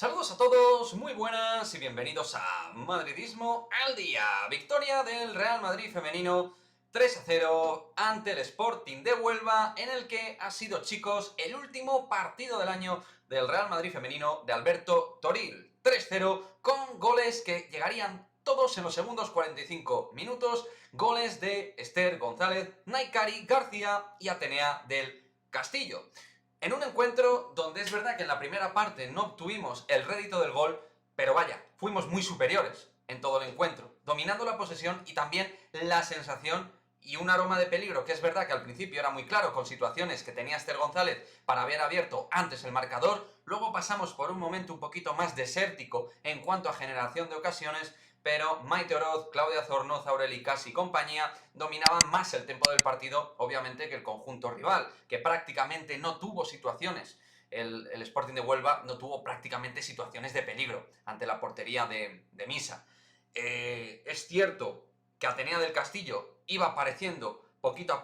Saludos a todos, muy buenas y bienvenidos a Madridismo al Día. Victoria del Real Madrid femenino 3-0 ante el Sporting de Huelva, en el que ha sido, chicos, el último partido del año del Real Madrid femenino de Alberto Toril. 3-0 con goles que llegarían todos en los segundos 45 minutos, goles de Esther González, Naikari García y Atenea del Castillo. En un encuentro donde es verdad que en la primera parte no obtuvimos el rédito del gol, pero vaya, fuimos muy superiores en todo el encuentro, dominando la posesión y también la sensación y un aroma de peligro, que es verdad que al principio era muy claro con situaciones que tenía Esther González para haber abierto antes el marcador, luego pasamos por un momento un poquito más desértico en cuanto a generación de ocasiones, pero Maite Oroz, Claudia Zornoza, Aureli Casi y compañía dominaban más el tempo del partido, obviamente, que el conjunto rival, que prácticamente no tuvo situaciones. El Sporting de Huelva no tuvo prácticamente situaciones de peligro ante la portería de Misa. Es cierto que Atenea del Castillo iba apareciendo poquito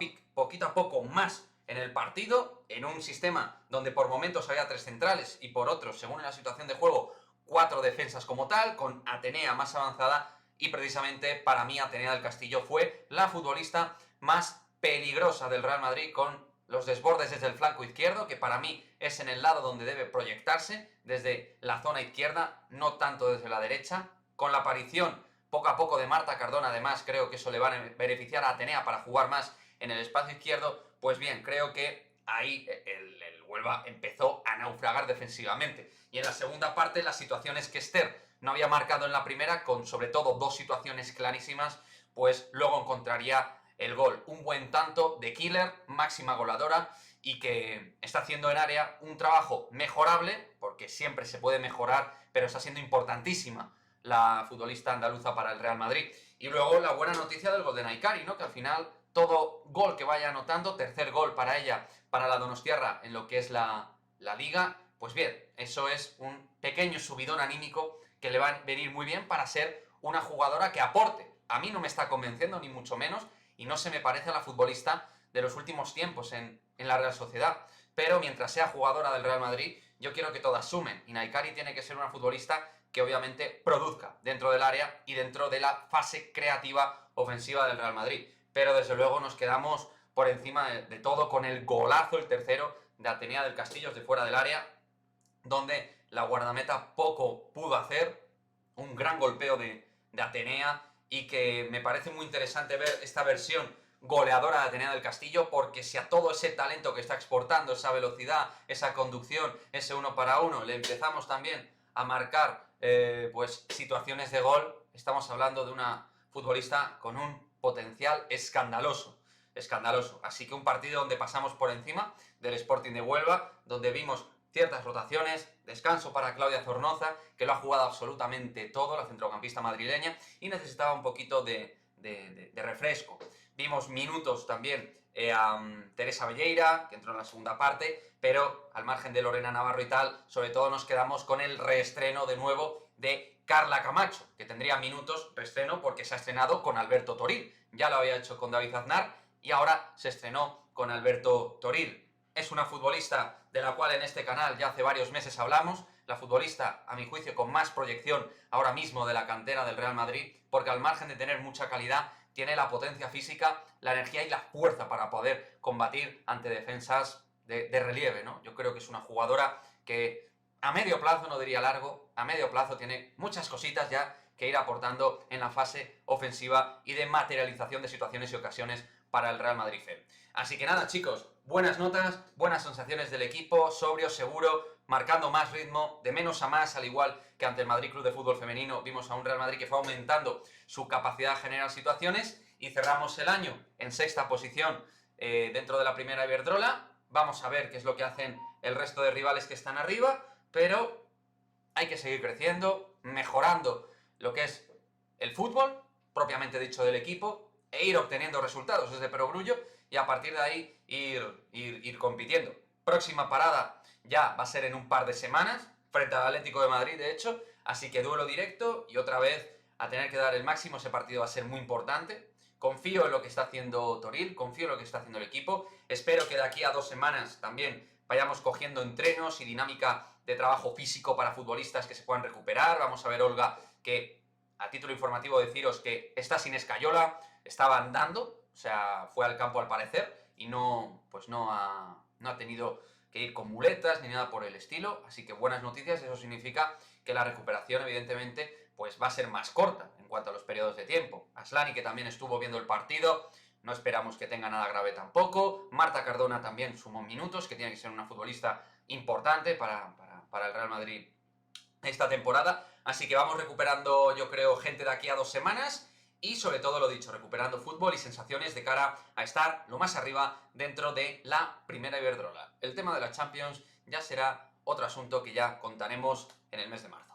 a poco más en el partido, en un sistema donde por momentos había 3 centrales y por otros, según la situación de juego, 4 defensas como tal, con Atenea más avanzada, y precisamente para mí Atenea del Castillo fue la futbolista más peligrosa del Real Madrid, con los desbordes desde el flanco izquierdo, que para mí es en el lado donde debe proyectarse, desde la zona izquierda, no tanto desde la derecha, con la aparición poco a poco de Marta Cardona. Además creo que eso le va a beneficiar a Atenea para jugar más en el espacio izquierdo. Pues bien, creo que ahí el Huelva empezó a naufragar defensivamente. Y en la segunda parte, las situaciones que Esther no había marcado en la primera, con sobre todo 2 situaciones clarísimas, pues luego encontraría el gol. Un buen tanto de Killer, máxima goleadora, y que está haciendo en área un trabajo mejorable, porque siempre se puede mejorar, pero está siendo importantísima la futbolista andaluza para el Real Madrid. Y luego la buena noticia del gol de Naikari, ¿no? Que al final todo gol que vaya anotando, tercer gol para ella, para la donostiarra en lo que es la liga, pues bien, eso es un pequeño subidón anímico que le va a venir muy bien para ser una jugadora que aporte. A mí no me está convenciendo, ni mucho menos, y no se me parece a la futbolista de los últimos tiempos en la Real Sociedad. Pero mientras sea jugadora del Real Madrid, yo quiero que todas sumen, y Naikari tiene que ser una futbolista que obviamente produzca dentro del área y dentro de la fase creativa ofensiva del Real Madrid. Pero desde luego nos quedamos por encima de todo con el golazo, el tercero, de Atenea del Castillo de fuera del área, donde la guardameta poco pudo hacer, un gran golpeo de Atenea, y que me parece muy interesante ver esta versión goleadora de Atenea del Castillo, porque si a todo ese talento que está exportando, esa velocidad, esa conducción, ese 1 para 1, le empezamos también a marcar pues situaciones de gol, estamos hablando de una futbolista con un potencial escandaloso. Escandaloso. Así que un partido donde pasamos por encima del Sporting de Huelva, donde vimos ciertas rotaciones, descanso para Claudia Zornoza, que lo ha jugado absolutamente todo, la centrocampista madrileña, y necesitaba un poquito de refresco. Vimos minutos también a Teresa Velleira, que entró en la segunda parte, pero al margen de Lorena Navarro y tal, sobre todo nos quedamos con el reestreno de nuevo de Carla Camacho, que tendría minutos reestreno porque se ha estrenado con Alberto Toril. Ya lo había hecho con David Aznar y ahora se estrenó con Alberto Toril. Es una futbolista de la cual en este canal ya hace varios meses hablamos, la futbolista, a mi juicio, con más proyección ahora mismo de la cantera del Real Madrid, porque al margen de tener mucha calidad, tiene la potencia física, la energía y la fuerza para poder combatir ante defensas de relieve, ¿no? Yo creo que es una jugadora que a medio plazo, no diría largo, a medio plazo tiene muchas cositas ya que ir aportando en la fase ofensiva y de materialización de situaciones y ocasiones para el Real Madrid. Así que nada, chicos, buenas notas, buenas sensaciones del equipo, sobrio, seguro, marcando más ritmo, de menos a más, al igual que ante el Madrid Club de Fútbol Femenino. Vimos a un Real Madrid que fue aumentando su capacidad de generar situaciones, y cerramos el año en sexta posición dentro de la primera Iberdrola. Vamos a ver qué es lo que hacen el resto de rivales que están arriba, pero hay que seguir creciendo, mejorando lo que es el fútbol, propiamente dicho, del equipo, e ir obteniendo resultados desde perogrullo, y a partir de ahí ir compitiendo. Próxima parada ya va a ser en un par de semanas, frente al Atlético de Madrid, de hecho, así que duelo directo, y otra vez a tener que dar el máximo. Ese partido va a ser muy importante, confío en lo que está haciendo Toril, confío en lo que está haciendo el equipo. Espero que de aquí a 2 semanas también vayamos cogiendo entrenos y dinámica de trabajo físico para futbolistas que se puedan recuperar. Vamos a ver, Olga, que a título informativo deciros que está sin escayola, estaba andando, o sea, fue al campo al parecer y pues no ha tenido que ir con muletas ni nada por el estilo, así que buenas noticias. Eso significa que la recuperación, evidentemente, pues va a ser más corta en cuanto a los periodos de tiempo. Aslani, que también estuvo viendo el partido, no esperamos que tenga nada grave tampoco. Marta Cardona también sumó minutos, que tiene que ser una futbolista importante para el Real Madrid esta temporada. Así que vamos recuperando, yo creo, gente de aquí a 2 semanas. Y sobre todo, lo dicho, recuperando fútbol y sensaciones de cara a estar lo más arriba dentro de la primera Iberdrola. El tema de la Champions ya será otro asunto que ya contaremos en el mes de marzo.